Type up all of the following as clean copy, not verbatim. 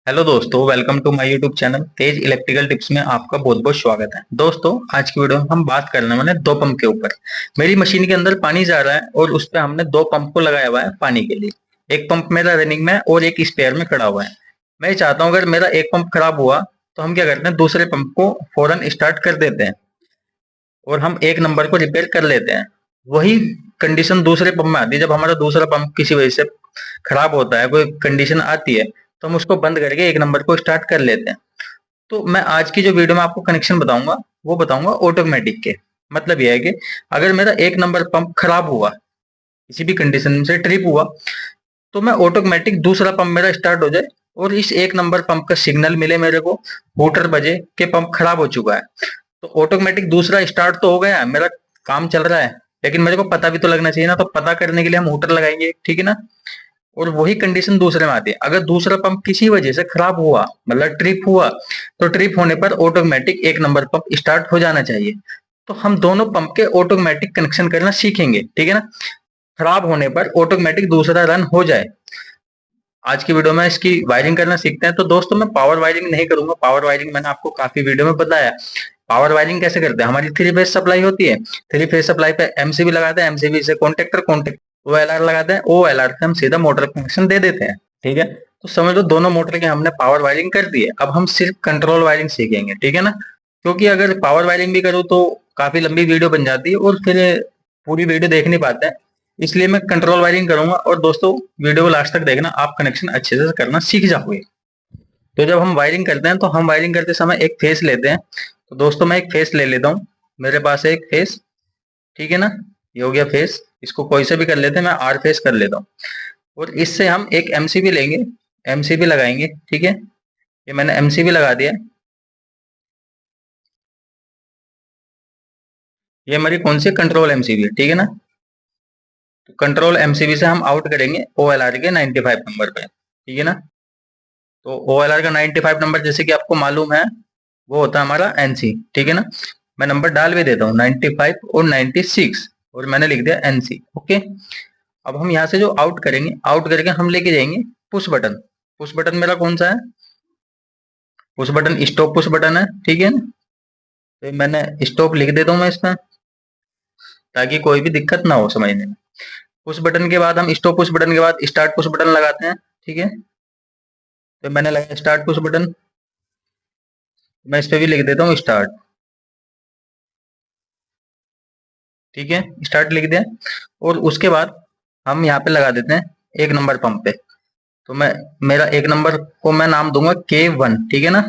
Hello दोस्तों, welcome to my YouTube channel Tej electrical tips में आपका बहुत बहुत स्वागत है। दोस्तों, आज की वीडियो में हम बात करने वाले हैं दो पंप के ऊपर। मेरी मशीन के अंदर पानी जा रहा है और उस पे हमने दो पंप को लगाया हुआ है पानी के लिए। एक पंप मेरा रनिंग में है और एक स्पेयर में खड़ा हुआ है। मैं चाहता हूँ अगर मेरा एक पंप खराब हुआ तो हम क्या करते हैं, दूसरे पंप को फौरन स्टार्ट कर देते हैं और हम एक नंबर को रिपेयर कर लेते हैं। वही कंडीशन दूसरे पंप में आती है। जब हमारा दूसरा पंप किसी वजह से खराब होता है, कोई कंडीशन आती है, तो हम उसको बंद करके एक नंबर को स्टार्ट कर लेते हैं। तो मैं आज की जो वीडियो में आपको कनेक्शन बताऊंगा वो बताऊंगा ऑटोमेटिक के। मतलब यह है कि अगर मेरा एक नंबर पंप खराब हुआ, किसी भी कंडीशन से ट्रिप हुआ, तो मैं ऑटोमेटिक दूसरा पंप मेरा स्टार्ट हो जाए और इस एक नंबर पंप का सिग्नल मिले मेरे को, हूटर बजे कि पंप खराब हो चुका है। तो ऑटोमेटिक दूसरा स्टार्ट तो हो गया, मेरा काम चल रहा है। लेकिन मेरे को पता भी तो लगना चाहिए ना, तो पता करने के लिए हम हूटर लगाएंगे, ठीक है ना। और वही कंडीशन दूसरे में आती है। अगर दूसरा पंप किसी वजह से खराब हुआ, मतलब ट्रिप हुआ, तो ट्रिप होने पर ऑटोमेटिक एक नंबर पंप स्टार्ट हो जाना चाहिए। तो हम दोनों पंप के ऑटोमेटिक कनेक्शन करना सीखेंगे, ठीक है ना। खराब होने पर ऑटोमेटिक दूसरा रन हो जाए। आज की वीडियो में इसकी वायरिंग करना सीखते हैं। तो दोस्तों, मैं पावर वायरिंग नहीं करूंगा। पावर वायरिंग मैंने आपको काफी वीडियो में बताया। पावर वायरिंग कैसे करते हैं, हमारी थ्री फेज सप्लाई होती है। थ्री फेज सप्लाई पे एमसीबी लगाते हैं, एमसीबी से contactor, contact O L R लगाते हैं, ओ एल आर से हम सीधा मोटर कनेक्शन दे देते हैं, ठीक है। तो समझ लो दोनों मोटर के हमने पावर वायरिंग कर दी है। अब हम सिर्फ कंट्रोल वायरिंग सीखेंगे, ठीक है ना। क्योंकि अगर पावर वायरिंग भी करूँ तो काफी लंबी वीडियो बन जाती है और फिर पूरी वीडियो देख नहीं पाते हैं। इसलिए मैं कंट्रोल वायरिंग करूंगा। और दोस्तों, वीडियो को लास्ट तक देखना, आप कनेक्शन अच्छे से करना सीख जाओगे। तो जब हम वायरिंग करते हैं तो हम वायरिंग करते समय एक फेस लेते हैं। तो दोस्तों, मैं एक फेस ले लेता हूँ। मेरे पास है एक फेस, ठीक है ना। ये हो गया फेस। इसको कोई से भी कर लेते हैं, मैं आर फेस कर लेता हूँ। और इससे हम एक एमसीबी लेंगे, एमसीबी लगाएंगे, ठीक है। ये मैंने एमसीबी लगा दिया। ये हमारी कौन सी कंट्रोल एमसीबी है, ठीक है ना। तो कंट्रोल एमसीबी से हम आउट करेंगे ओएलआर के 95 नंबर पे, ठीक है ना। तो ओएलआर का 95 नंबर जैसे कि आपको मालूम है, वो होता है हमारा एनसी, ठीक है ना। मैं नंबर डाल भी देता हूँ, 95 और 96, और मैंने लिख दिया एनसी, ओके। अब हम यहाँ से जो आउट करेंगे, आउट करके हम लेके जाएंगे पुश बटन। पुश बटन मेरा कौन सा है, push button stop push button है, ठीक है ना। तो मैंने स्टॉप लिख देता हूँ मैं इसमें, ताकि कोई भी दिक्कत ना हो समझने में। पुश बटन के बाद हम स्टॉप पुश बटन के बाद स्टार्ट पुश बटन लगाते हैं, ठीक है। तो मैंने लगाया स्टार्ट पुश बटन। मैं इस पे भी लिख देता हूँ स्टार्ट, ठीक है। स्टार्ट लिख दिया। और उसके बाद हम यहाँ पे लगा देते हैं एक नंबर पंप पे। तो मैं, मेरा एक नंबर को मैं नाम दूंगा K1, ठीक है ना।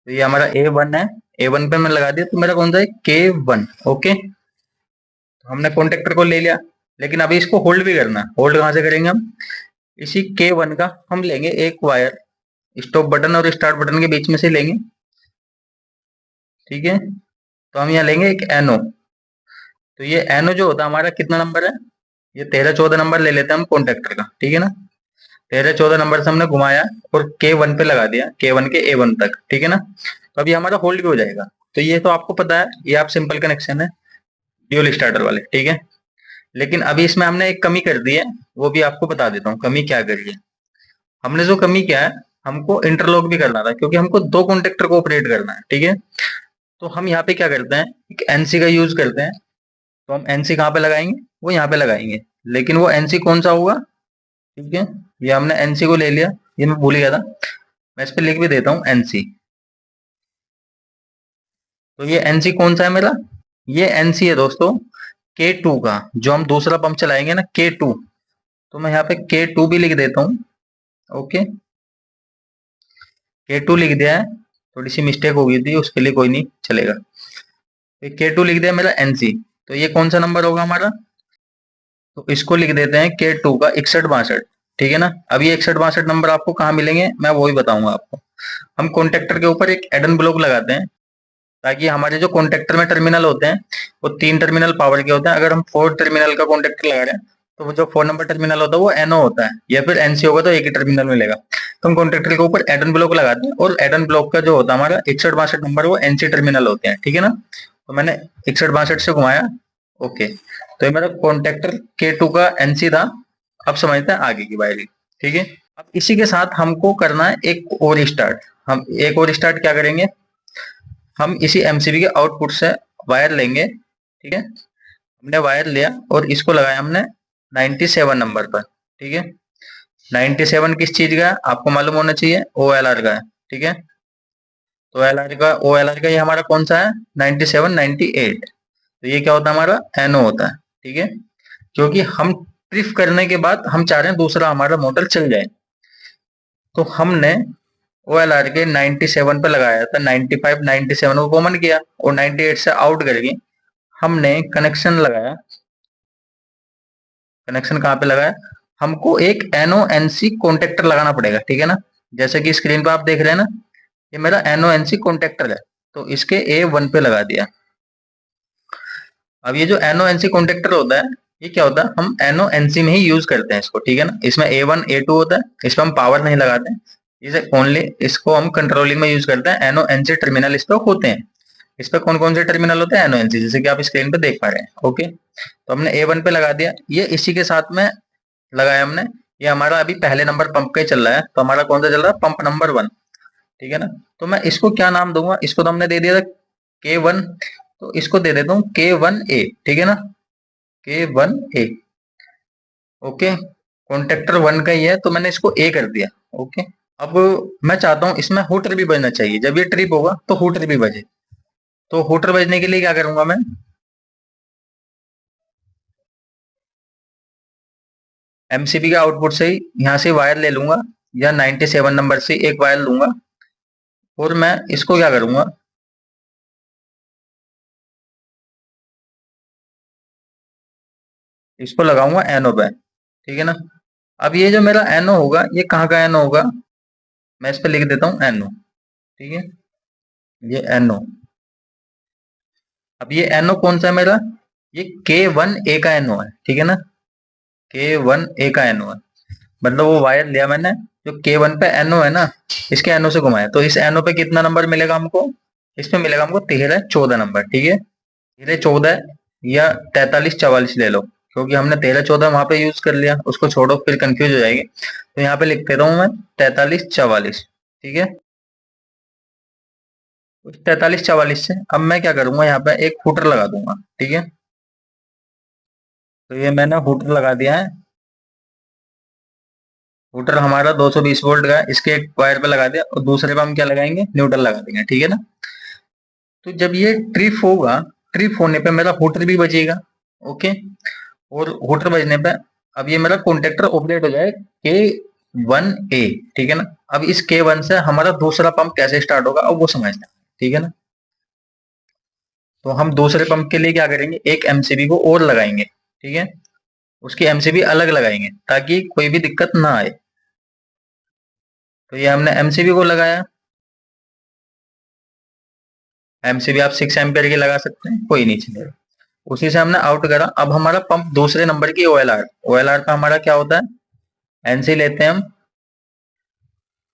तो ये हमारा A1 है। A1 पे मैं लगा दिया, तो मेरा कौन सा है, K1, ओके। तो हमने कॉन्टेक्टर को ले लिया। लेकिन अभी इसको होल्ड भी करना है। होल्ड कहाँ से करेंगे हम, इसी K1 का हम लेंगे एक वायर, स्टॉप बटन और स्टार्ट बटन के बीच में से लेंगे, ठीक है। तो हम यहाँ लेंगे एक एनो। तो ये एनो जो होता है हमारा कितना नंबर है, ये 13-14 नंबर ले लेते हैं हम कॉन्टेक्टर का, ठीक है ना। 13-14 नंबर से हमने घुमाया और K1 पे लगा दिया, K1 के A1 तक, ठीक है ना। तो अभी हमारा होल्ड भी हो जाएगा। तो ये तो आपको पता है, ये आप सिंपल कनेक्शन है ड्यूल स्टार्टर वाले, ठीक है। लेकिन अभी इसमें हमने एक कमी कर दी है, वो भी आपको बता देता हूँ कमी क्या करी है। हमने जो कमी क्या है, हमको इंटरलॉक भी करना था, क्योंकि हमको दो कॉन्टेक्टर को ऑपरेट करना है, ठीक है। तो हम यहाँ पे क्या करते हैं, एक एनसी का यूज करते हैं। तो हम एनसी कहाँ पे लगाएंगे, वो यहाँ पे लगाएंगे। लेकिन वो एनसी कौन सा होगा, ठीक है। ये हमने एनसी को ले लिया, ये मैं भूल गया था। मैं इस पे लिख भी देता हूँ एनसी। तो ये एनसी कौन सा है मेरा, ये एनसी है दोस्तों K2 का, जो हम दूसरा पंप चलाएंगे ना, K2। तो मैं यहाँ पे K2 भी लिख देता हूँ, ओके। K2 लिख दिया है। थोड़ी सी मिस्टेक हो गई थी, उसके लिए कोई नहीं चलेगा। तो K2 लिख दिया मेरा एनसी। तो ये कौन सा नंबर होगा हमारा, तो इसको लिख देते हैं K2 का 6162, ठीक है ना। अब ये 6162 नंबर आपको कहाँ मिलेंगे, मैं वो ही बताऊंगा आपको। हम कॉन्टेक्टर के ऊपर एक एडन ब्लॉक लगाते हैं, ताकि हमारे जो कॉन्टेक्टर में टर्मिनल होते हैं, वो 3 टर्मिनल पावर के होते हैं। अगर हम 4 टर्मिनल का कॉन्टेक्टर लगा रहे हैं, तो वो जो 4 नंबर टर्मिनल होता है वो एनओ होता है, या फिर एनसी होगा तो एक ही टर्मिनल मिलेगा। तो हम कॉन्टेक्टर के ऊपर एडन ब्लॉक लगाते हैं, और एडन ब्लॉक का जो होता है हमारा 6162 नंबर, वो एनसी टर्मिनल होते हैं, ठीक है ना। तो मैंने 6162 से घुमाया, ओके। तो ये मेरा कॉन्टेक्टर K2 का एनसी था। अब समझते हैं आगे की वायरिंग, ठीक है। अब इसी के साथ हमको करना है एक और स्टार्ट। हम एक और स्टार्ट क्या करेंगे, हम इसी एमसीबी के आउटपुट से वायर लेंगे, ठीक है। हमने वायर लिया और इसको लगाया हमने 97 नंबर पर, ठीक है। 97 किस चीज का है आपको मालूम होना चाहिए, OLR का है, ठीक है। तो OLR का ये हमारा कौन सा है, 97 98। तो ये क्या होता है, हमारा NO होता है, ठीक है। क्योंकि हम ट्रिप करने के बाद हम चाह रहे हैं दूसरा हमारा मोटर चल जाए, तो हमने OLR के 97 पे लगाया था, 95 97 को कॉमन किया और 98 से आउट करके हमने कनेक्शन लगाया। कनेक्शन कहाँ पे लगाया, हमको एक NONC कॉन्टेक्टर लगाना पड़ेगा, ठीक है ना। जैसे कि स्क्रीन पे आप देख रहे हैं ना, ये मेरा NONC कॉन्टेक्टर है, तो इसके A1 पे लगा दिया। अब ये जो NONC कॉन्टेक्टर होता है, ये क्या होता है, हम NONC में ही यूज करते हैं इसको, ठीक है ना। इसमें A1 A2 होता है, इसमें हम पावर नहीं लगाते हैं, इसे ओनली इसको हम कंट्रोलिंग में यूज करते हैं। NONC टर्मिनल इस पे होते हैं। इस पे कौन कौन से टर्मिनल होते हैं, NONC, जैसे कि आप स्क्रीन पे देख पा रहे हैं, ओके। तो हमने A1 पे लगा दिया, ये इसी के साथ में लगाया हमने। ये हमारा अभी पहले नंबर पंप का ही चल रहा है, तो हमारा कौन सा चल रहा है, पंप नंबर 1, ठीक है ना। तो मैं इसको क्या नाम दूंगा, इसको तो हमने दे दिया था K1, तो इसको दे देता हूँ K1A, ठीक है ना, K1A, ओके। कॉन्टेक्टर 1 का ही है, तो मैंने इसको A कर दिया, ओके। अब मैं चाहता हूँ इसमें हुटर भी बजना चाहिए, जब ये ट्रिप होगा तो हुटर भी बजे। तो हुटर बजने के लिए क्या करूंगा मैं, एमसीबी के आउटपुट से ही यहाँ से वायर ले लूंगा, या 97 नंबर से एक वायर लूंगा, और मैं इसको क्या करूंगा, इसको लगाऊंगा एनओ पे, ठीक है ना। अब ये जो मेरा एनओ होगा, ये कहाँ का एनओ होगा, मैं इस पे लिख देता हूँ एनओ, ठीक है। ये एनओ, अब ये एनओ कौन सा है मेरा, ये K1A का एनओ है, ठीक है ना। K1A का एनओ है, मतलब वो वायर लिया मैंने, जो K1 पे एनओ है ना, इसके एनओ से घुमाया, तो इस एनओ पे कितना नंबर मिलेगा हमको, इसमें मिलेगा हमको 13 14 नंबर, ठीक है। 13 14 या 43 44 ले लो, क्योंकि हमने 13 14 वहां पे यूज कर लिया, उसको छोड़ो फिर कंफ्यूज हो जाएगी, तो यहाँ पे लिख देता हूँ मैं 43 44, ठीक है। उस 43 44 से अब मैं क्या करूंगा, यहाँ पे एक फुटर लगा दूंगा, ठीक है। तो ये मैंने फुटर लगा दिया है। फुटर हमारा 220 वोल्ट का है, इसके एक वायर पे लगा दिया और दूसरे पे हम क्या लगाएंगे, न्यूट्रल लगा देंगे, ठीक है ना। तो जब ये ट्रिप होगा, ट्रिप होने पे मेरा फुटर भी बजेगा, ओके। और हुटर बजने पे अब ये मेरा कॉन्टेक्टर ऑपरेट हो जाए K1A, ठीक है ना। अब इस K1 से हमारा दूसरा पंप कैसे स्टार्ट होगा, अब वो समझते हैं, ठीक है ना। तो हम दूसरे पंप के लिए क्या करेंगे, एक एमसीबी को और लगाएंगे, ठीक है। उसकी एमसीबी अलग लगाएंगे ताकि कोई भी दिक्कत ना आए। तो ये हमने एमसीबी को लगाया, एमसीबी आप 6 एम्पियर की लगा सकते हैं, कोई नहीं चलेगा। उसी से हमने आउट करा। अब हमारा पंप दूसरे नंबर की OLR, OLR का हमारा क्या होता है, एनसी लेते हैं हम,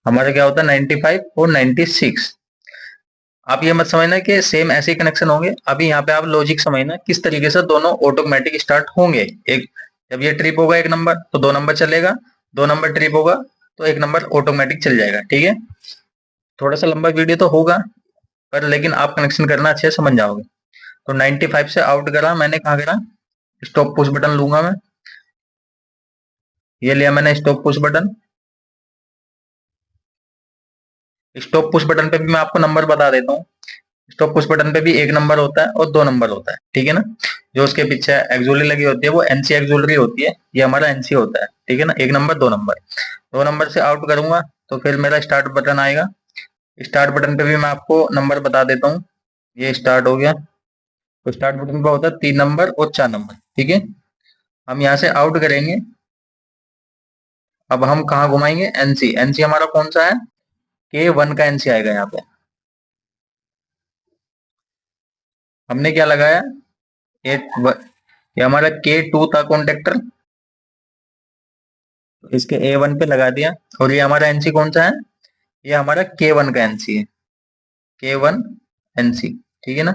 हमारा क्या होता है 95 और 96। आप ये मत समझना कि सेम ऐसे ही कनेक्शन होंगे, अभी यहाँ पे आप लॉजिक समझना किस तरीके से दोनों ऑटोमेटिक स्टार्ट होंगे। एक, जब ये ट्रिप होगा एक नंबर तो 2 नंबर चलेगा, 2 नंबर ट्रिप होगा तो एक नंबर ऑटोमेटिक चल जाएगा, ठीक है। थोड़ा सा लंबा वीडियो तो होगा, पर लेकिन आप कनेक्शन करना अच्छे से समझ जाओगे। तो 95 से आउट करा मैंने, कहाँ करा, स्टॉप पुश बटन लूंगा मैं, ये लिया मैंने stop push button. Stop push button पे भी मैं आपको नंबर बता देता हूँ। स्टॉप पुश बटन पे भी एक नंबर होता है और 2 नंबर होता है, ठीक है ना। जो उसके पीछे एक्सुलरी लगी होती है वो एनसी एक्सुलरी होती है, ये हमारा एनसी होता है, ठीक है ना। एक नंबर 2 नंबर, 2 नंबर से आउट करूंगा तो फिर मेरा स्टार्ट बटन आएगा। स्टार्ट बटन पे भी मैं आपको नंबर बता देता हूँ, ये स्टार्ट हो गया। तो स्टार्ट बटन पे होता है 3 नंबर और 4 नंबर, ठीक है। हम यहाँ से आउट करेंगे, अब हम कहाँ घुमाएंगे, एनसी, एनसी हमारा कौन सा है, K1 का एनसी आएगा यहाँ पे। हमने क्या लगाया, ये हमारा K2 था कॉन्टेक्टर, इसके A1 पे लगा दिया। और ये हमारा एनसी कौन सा है, ये हमारा K1 का एनसी है, K1 एनसी, ठीक है ना।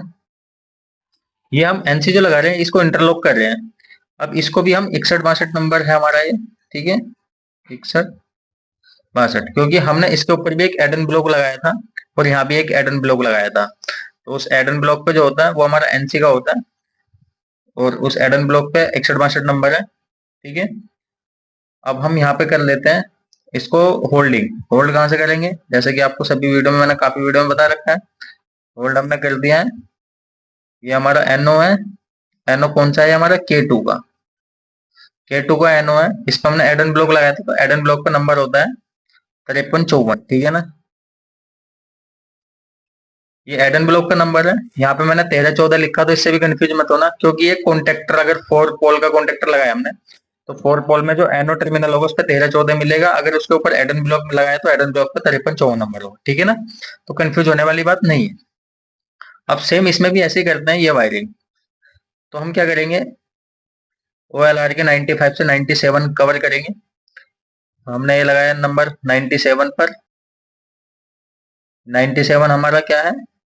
ये हम एनसी जो लगा रहे हैं इसको इंटरलॉक कर रहे हैं। अब इसको भी हम 61 62 नंबर है हमारा ये, ठीक है, 61 62, क्योंकि हमने इसके ऊपर भी एक एडन ब्लॉक लगाया था और यहाँ भी एक एडन ब्लॉक लगाया था। तो उस एडन ब्लॉक पे जो होता है वो हमारा एनसी का होता है, और उस एडन ब्लॉक पे 61 62 नंबर है। ठीक है, अब हम यहाँ पे कर लेते हैं इसको होल्डिंग। होल्ड कहाँ से करेंगे, जैसे कि आपको सभी वीडियो में, मैंने काफी वीडियो में बता रखा है। होल्ड हमने कर दिया है। ये हमारा एनओ है। एनओ कौन सा है, हमारा K2 का। K2 का एनओ है, इस पर हमने एडन ब्लॉक लगाया था, तो एडन ब्लॉक का नंबर होता है 5354। ठीक है ना, ये एडन ब्लॉक का नंबर है। यहाँ पे मैंने 1314 लिखा, तो इससे भी कंफ्यूज मत होना, क्योंकि ये कॉन्टेक्टर, अगर 4 पोल का कॉन्टेक्टर लगाया हमने, तो 4 पोल में जो एनो टर्मिनल होगा उस पर 1314 मिलेगा। अगर उसके ऊपर एडन ब्लॉक में लगाया तो एडन ब्लॉक पे 5354 नंबर होगा। ठीक है ना, तो कंफ्यूज होने वाली बात नहीं है। अब सेम इसमें भी ऐसे ही करते हैं ये वायरिंग। तो हम क्या करेंगे, OLR के 95 से 97 कवर करेंगे। हमने ये लगाया नंबर 97 पर। 97 हमारा क्या है,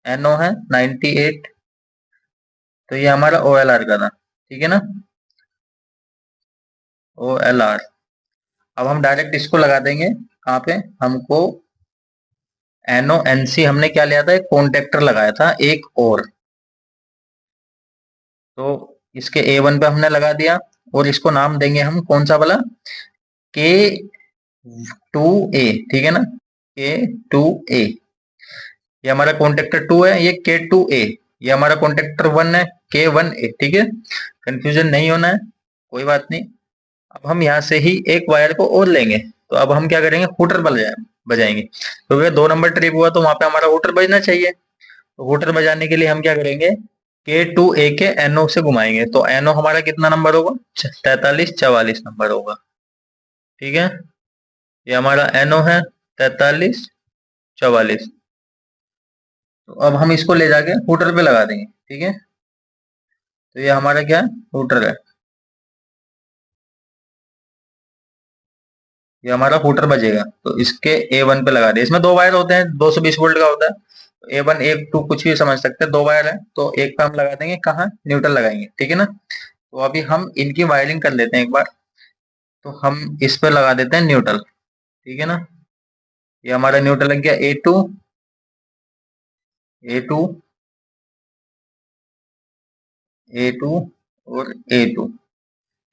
एनओ है। 98, तो ये हमारा OLR का था। ठीक है ना, OLR। अब हम डायरेक्ट इसको लगा देंगे कहाँ पे, हमको NONC हमने क्या लिया था, एक कॉन्टेक्टर लगाया था एक और। तो इसके A1 पे हमने लगा दिया, और इसको नाम देंगे हम कौन सा वाला, K2A। ठीक है ना, K2A। ये हमारा कॉन्टेक्टर 2 है, ये K2A। ये हमारा कॉन्टेक्टर 1 है, K1A। ठीक है, कंफ्यूजन नहीं होना है, कोई बात नहीं। अब हम यहाँ से ही एक वायर को और लेंगे। तो अब हम क्या करेंगे, हुटर बजाएंगे, क्योंकि 2 नंबर ट्रिप हुआ तो वहां पे हमारा हुटर बजना चाहिए। तो हुटर बजाने के लिए हम क्या करेंगे, K2A के NO से घुमाएंगे। तो NO हमारा कितना नंबर होगा, 4344 नंबर होगा। ठीक है, ये हमारा NO है 4344। तो अब हम इसको ले जाके हुटर पे लगा देंगे। ठीक है, तो ये हमारा क्या है, हुटर है। ये हमारा हुटर बजेगा, तो इसके A1 पे लगा दिया। इसमें 2 वायर होते हैं, 220 वोल्ट का होता है। A1 A2 कुछ भी समझ सकते हैं, 2 वायर है, तो एक पे हम लगा देंगे कहाँ, न्यूट्रल लगाएंगे। ठीक है ना, तो अभी हम इनकी वायरिंग कर लेते हैं एक बार। तो हम इस पे लगा देते हैं न्यूट्रल। ठीक है ना, ये हमारा न्यूट्रल लग गया A2, A2, A2 और A2।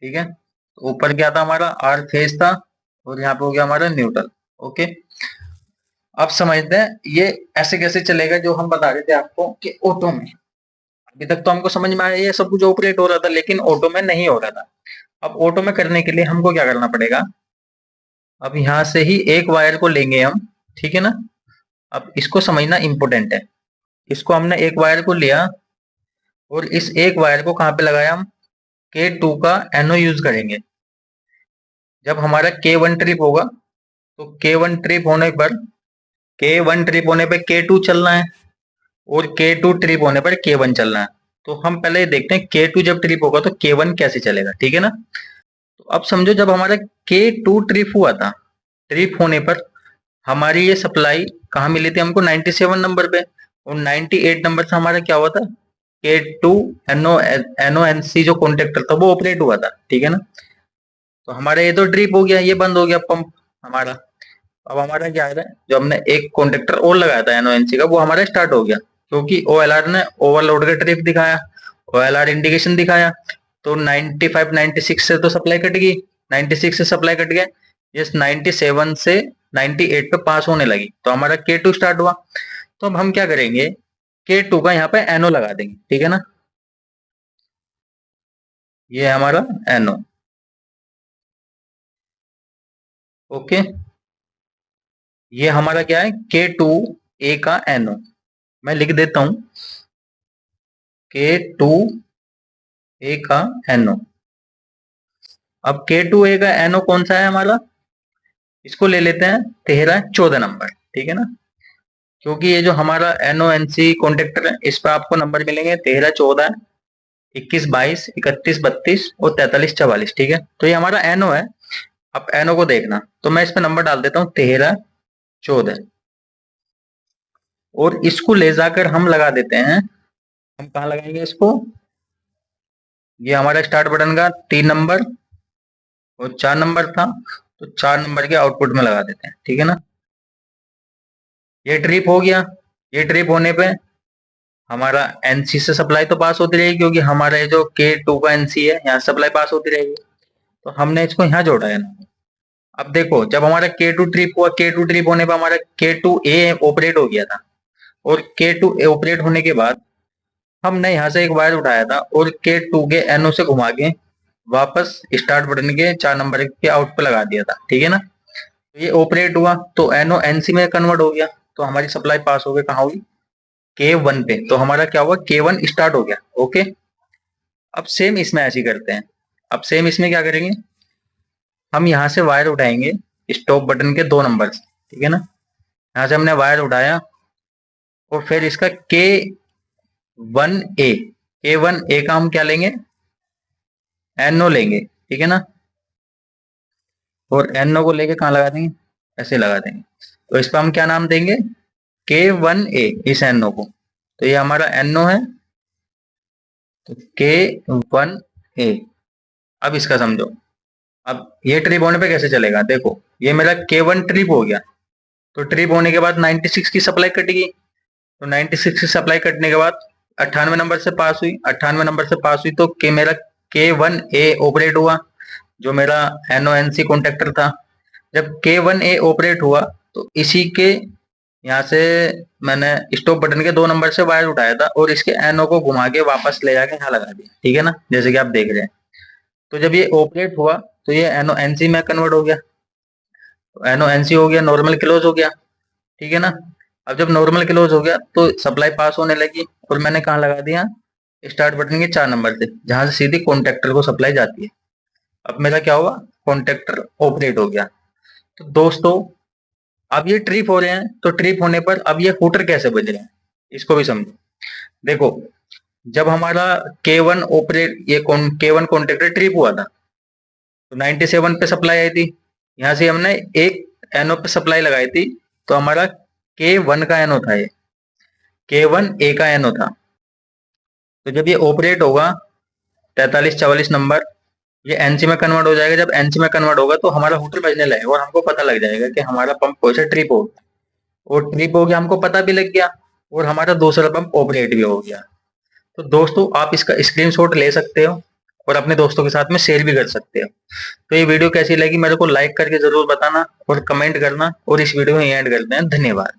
ठीक है, तो ऊपर क्या था हमारा, R फेज था, और यहाँ पे हो गया हमारा न्यूट्रल। ओके, अब समझते हैं ये ऐसे कैसे चलेगा, जो हम बता रहे थे आपको कि ऑटो में। अभी तक तो हमको समझ में आया ये सब कुछ ऑपरेट हो रहा था, लेकिन ऑटो में नहीं हो रहा था। अब ऑटो में करने के लिए हमको क्या करना पड़ेगा, अब यहाँ से ही एक वायर को लेंगे हम। ठीक है ना, अब इसको समझना इंपॉर्टेंट है। इसको हमने एक वायर को लिया, और इस एक वायर को कहाँ पे लगाया, हम K2 का NO यूज करेंगे। जब हमारा K1 ट्रिप होगा, तो K1 ट्रिप होने पर, K1 ट्रिप होने पर K2 चलना है, और K2 ट्रिप होने पर K1 चलना है। तो हम पहले ये देखते हैं K2 जब ट्रिप होगा तो K1 कैसे चलेगा। ठीक है ना, तो अब समझो जब हमारा K2 ट्रिप हुआ था, ट्रिप होने पर हमारी ये सप्लाई कहाँ मिली थी हमको, 97 नंबर पे। और 98 नंबर से हमारा क्या हुआ था, K2 NONC जो कॉन्टेक्टर था वो ऑपरेट हुआ था। ठीक है ना, तो हमारा ये तो ट्रिप हो गया, ये बंद हो गया पंप हमारा। अब हमारा क्या है, जो हमने एक कॉन्टेक्टर और लगाया था NONC का, वो हमारा स्टार्ट हो गया, क्योंकि OLR ने ओवरलोड का ट्रिप दिखाया, OLR इंडिकेशन दिखाया। तो 95 96 से तो सप्लाई कट गई, 96 से सप्लाई कट गया, ये 97 से 98 पे पास होने लगी, तो हमारा K2 स्टार्ट हुआ। तो अब हम क्या करेंगे, K2 का यहाँ पे NO लगा देंगे। ठीक है ना, ये है हमारा NO। ओके, ये हमारा क्या है, K2A का NO। मैं लिख देता हूं, K2A का NO। अब K2A का NO कौन सा है हमारा, इसको ले लेते हैं 1314 नंबर। ठीक है ना, क्योंकि ये जो हमारा NONC कॉन्टेक्टर है, इस पर आपको नंबर मिलेंगे 1314, 21 22, 31 32 और 43 44। ठीक है, तो ये हमारा NO है। अब NO को देखना, तो मैं इस पे नंबर डाल देता हूँ 1314, और इसको ले जाकर हम लगा देते हैं। हम कहाँ लगाएंगे इसको, ये हमारा स्टार्ट बटन का 3 नंबर और 4 नंबर था, तो 4 नंबर के आउटपुट में लगा देते हैं, ठीक है ना। ये ट्रिप हो गया। ये ट्रिप होने पे हमारा एनसी से सप्लाई तो पास होती रहेगी, क्योंकि हमारा ये जो K2 का एनसी है यहाँ सप्लाई पास होती रहेगी। तो हमने इसको यहाँ जोड़ा है ना। अब देखो, जब हमारा K2 ट्रिप हुआ, K2 ट्रिप होने पर हमारा K2A ऑपरेट हो गया था, और K2A ऑपरेट होने के बाद हमने यहाँ से एक वायर उठाया था और K2 के NO से घुमा के वापस स्टार्ट बटन के 4 नंबर के आउट पे लगा दिया था, ठीक है ना। तो ये ऑपरेट हुआ तो NO NC में कन्वर्ट हो गया, तो हमारी सप्लाई पास हो गई, कहाँ हुई, K1 पे। तो हमारा क्या हुआ, K1 स्टार्ट हो गया। ओके, अब सेम इसमें ऐसे ही करते हैं। अब सेम इसमें क्या करेंगे, हम यहाँ से वायर उठाएंगे स्टॉप बटन के 2 नंबर से, ठीक है ना। यहाँ से हमने वायर उठाया और फिर इसका K1A का हम क्या लेंगे, NO लेंगे, ठीक है ना। और NO को लेके कहाँ लगा देंगे, ऐसे लगा देंगे। तो इस पर हम क्या नाम देंगे, K1A, इस NO को। तो ये हमारा NO है, तो K1A। अब इसका समझो, अब ये ट्रिप होने पे कैसे चलेगा, देखो ये मेरा K1 ट्रिप हो गया, तो ट्रिप होने के बाद 96 की सप्लाई कटेगी। तो 96 की सप्लाई कटने के बाद 98 नंबर से पास हुई, 98 नंबर से पास हुई तो मेरा K1A ऑपरेट हुआ, जो मेरा NONC कॉन्टेक्टर था। जब K1A ऑपरेट हुआ तो इसी के यहाँ से मैंने स्टॉप बटन के 2 नंबर से वायर उठाया था और इसके NO को घुमा के वापस ले जाके यहाँ लगा दिया, ठीक है ना, जैसे कि आप देख रहे हैं। तो जब ये ऑपरेट हुआ तो ये NONC में कन्वर्ट हो गया, तो NONC हो गया, नॉर्मल क्लोज हो गया, ठीक है ना। अब जब नॉर्मल क्लोज हो गया तो सप्लाई पास होने लगी, और मैंने कहाँ लगा दिया, स्टार्ट बटन के 4 नंबर से, जहां से सीधी कॉन्टेक्टर को सप्लाई जाती है। अब मेरा क्या हुआ, कॉन्टेक्टर ऑपरेट हो गया। तो दोस्तों, अब ये ट्रिप हो रहे हैं, तो ट्रिप होने पर अब ये हूटर कैसे बज रहे हैं, इसको भी समझो। देखो, जब हमारा K1 ऑपरेट, ये K1 कॉन्टेक्टर ट्रिप हुआ था तो 97 पे सप्लाई आई थी, यहाँ से हमने एक NO पे सप्लाई लगाई थी, तो हमारा K1 का NO था, ये K1A का NO था। तो जब ये ऑपरेट होगा 4344 नंबर, ये एनसी में कन्वर्ट हो जाएगा। जब एनसी में कन्वर्ट होगा तो हमारा हूटर बजने लगेगा और हमको पता लग जाएगा कि हमारा पंप कौन सा ट्रिप हो गया, और ट्रिप हो गया हमको पता भी लग गया, और हमारा दूसरा पंप ऑपरेट भी हो गया। तो दोस्तों, आप इसका स्क्रीनशॉट ले सकते हो और अपने दोस्तों के साथ में शेयर भी कर सकते हो। तो ये वीडियो कैसी लगी मेरे को लाइक करके जरूर बताना और कमेंट करना, और इस वीडियो में एंड करते हैं। धन्यवाद।